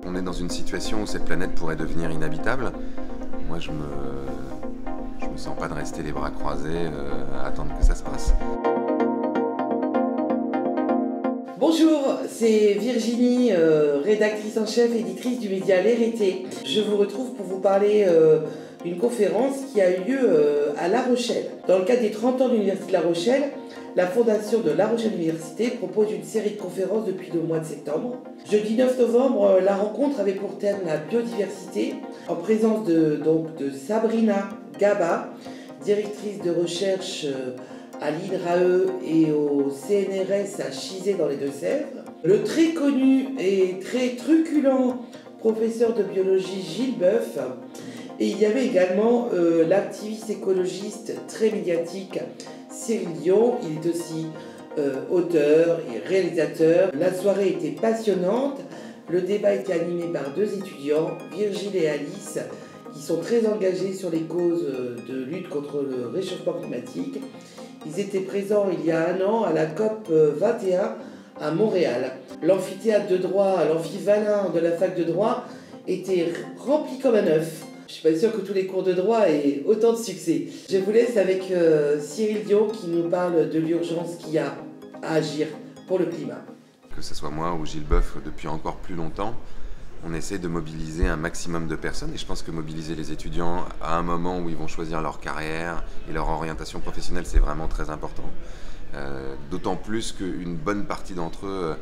On est dans une situation où cette planète pourrait devenir inhabitable. Moi, je me sens pas de rester les bras croisés à attendre que ça se passe. Bonjour, c'est Virginie, rédactrice en chef, éditrice du média L'Hérété. Je vous retrouve pour vous parler d'une conférence qui a eu lieu à La Rochelle. Dans le cadre des 30 ans de l'Université de La Rochelle, la fondation de La Rochelle Université propose une série de conférences depuis le mois de septembre. Jeudi 9 novembre, la rencontre avait pour thème la biodiversité, en présence de Sabrina Gaba, directrice de recherche à l'INRAE et au CNRS à Chizé dans les Deux-Sèvres. Le très connu et très truculent professeur de biologie Gilles Boeuf. Et il y avait également l'activiste écologiste très médiatique Cyril Dion. Il est aussi auteur et réalisateur. La soirée était passionnante. Le débat était animé par deux étudiants, Virgile et Alice, qui sont très engagés sur les causes de lutte contre le réchauffement climatique. Ils étaient présents il y a un an à la COP 21 à Montréal. L'amphithéâtre de droit, l'amphivalin de la fac de droit était rempli comme un œuf. Je suis pas sûre que tous les cours de droit aient autant de succès. Je vous laisse avec Cyril Dion qui nous parle de l'urgence qu'il y a à agir pour le climat. Que ce soit moi ou Gilles Boeuf depuis encore plus longtemps, on essaie de mobiliser un maximum de personnes et je pense que mobiliser les étudiants à un moment où ils vont choisir leur carrière et leur orientation professionnelle, c'est vraiment très important. D'autant plus qu'une bonne partie d'entre eux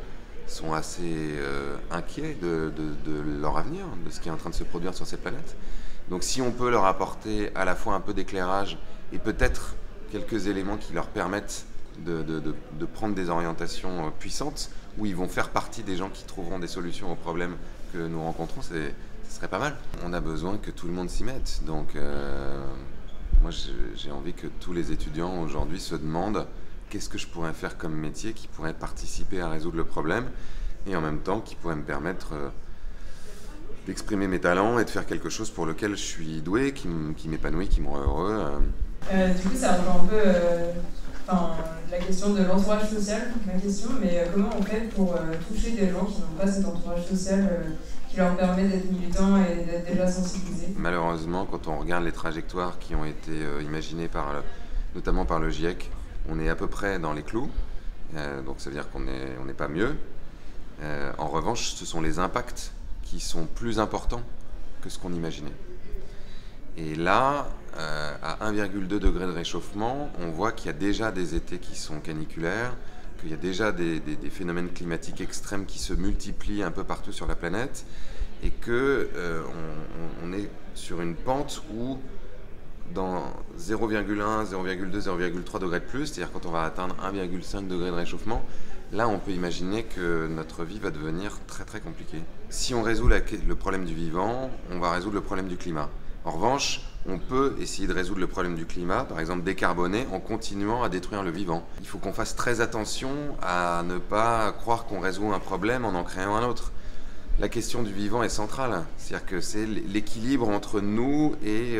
sont assez inquiets de leur avenir, de ce qui est en train de se produire sur cette planète. Donc si on peut leur apporter à la fois un peu d'éclairage et peut-être quelques éléments qui leur permettent de prendre des orientations puissantes, où ils vont faire partie des gens qui trouveront des solutions aux problèmes que nous rencontrons, ce serait pas mal. On a besoin que tout le monde s'y mette. Donc moi j'ai envie que tous les étudiants aujourd'hui se demandent qu'est-ce que je pourrais faire comme métier qui pourrait participer à résoudre le problème et en même temps qui pourrait me permettre d'exprimer mes talents et de faire quelque chose pour lequel je suis doué, qui m'épanouit, qui me rend heureux. Du coup ça rejoint un peu la question de l'entourage social, ma question, mais comment on fait pour toucher des gens qui n'ont pas cet entourage social qui leur permet d'être militants et d'être déjà sensibilisés? Malheureusement, quand on regarde les trajectoires qui ont été imaginées notamment par le GIEC, on est à peu près dans les clous, donc ça veut dire qu'on n'est pas mieux. En revanche, ce sont les impacts qui sont plus importants que ce qu'on imaginait. Et là, à 1,2 degré de réchauffement, on voit qu'il y a déjà des étés qui sont caniculaires, qu'il y a déjà des phénomènes climatiques extrêmes qui se multiplient un peu partout sur la planète, et que on est sur une pente où dans 0,1, 0,2, 0,3 degrés de plus, c'est-à-dire quand on va atteindre 1,5 degré de réchauffement, là on peut imaginer que notre vie va devenir très très compliquée. Si on résout le problème du vivant, on va résoudre le problème du climat. En revanche, on peut essayer de résoudre le problème du climat, par exemple décarboner, en continuant à détruire le vivant. Il faut qu'on fasse très attention à ne pas croire qu'on résout un problème en créant un autre. La question du vivant est centrale, c'est-à-dire que c'est l'équilibre entre nous et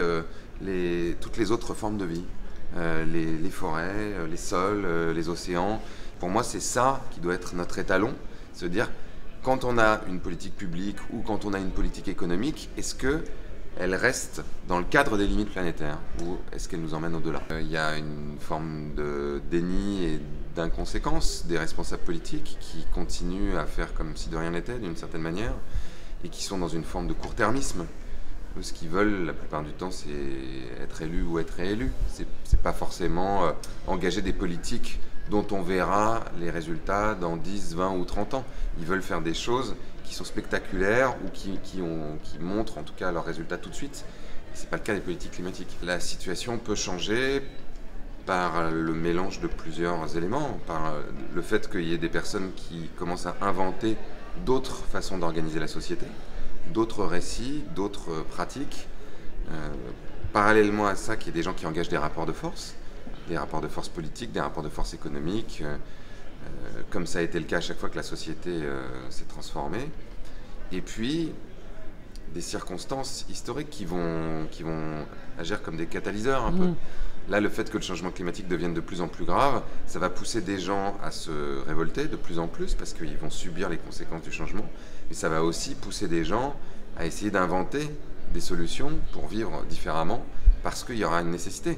toutes les autres formes de vie. Les forêts, les sols, les océans. Pour moi, c'est ça qui doit être notre étalon, se dire, quand on a une politique publique ou quand on a une politique économique, est-ce qu'elle reste dans le cadre des limites planétaires ou est-ce qu'elle nous emmène au-delà? Il y a une forme de déni et d'inconséquence des responsables politiques qui continuent à faire comme si de rien n'était d'une certaine manière et qui sont dans une forme de court-termisme. Ce qu'ils veulent la plupart du temps, c'est être élu ou être réélu. C'est pas forcément engager des politiques dont on verra les résultats dans 10, 20 ou 30 ans. Ils veulent faire des choses qui sont spectaculaires ou qui montrent en tout cas leurs résultats tout de suite. Ce n'est pas le cas des politiques climatiques. La situation peut changer par le mélange de plusieurs éléments, par le fait qu'il y ait des personnes qui commencent à inventer d'autres façons d'organiser la société, d'autres récits, d'autres pratiques. Parallèlement à ça, qu'il y ait des gens qui engagent des rapports de force politiques, des rapports de force économiques, comme ça a été le cas à chaque fois que la société s'est transformée. Et puis, des circonstances historiques qui vont agir comme des catalyseurs un peu. Là, le fait que le changement climatique devienne de plus en plus grave, ça va pousser des gens à se révolter de plus en plus parce qu'ils vont subir les conséquences du changement. Et ça va aussi pousser des gens à essayer d'inventer des solutions pour vivre différemment parce qu'il y aura une nécessité.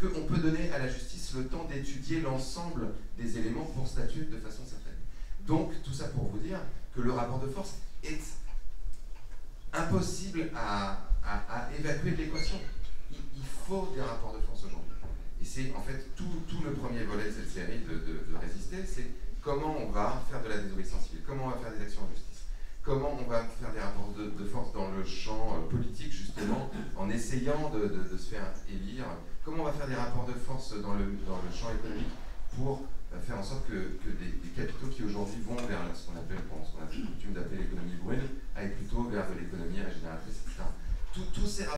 Qu'on peut donner à la justice le temps d'étudier l'ensemble des éléments pour statuer de façon certaine. Donc, tout ça pour vous dire que le rapport de force est impossible à évacuer de l'équation. Il faut des rapports de force aujourd'hui. Et c'est en fait tout le premier volet de cette série de Résister, c'est comment on va faire de la désobéissance civile, comment on va faire des actions en justice, comment on va faire des rapports de force dans le champ politique, justement, en essayant de se faire élire, comment on va faire des rapports de force dans le champ économique pour faire en sorte que des capitaux qui aujourd'hui vont vers ce qu'on a coutume d'appeler l'économie brune, aillent plutôt vers de l'économie régénératrice, etc. Tous ces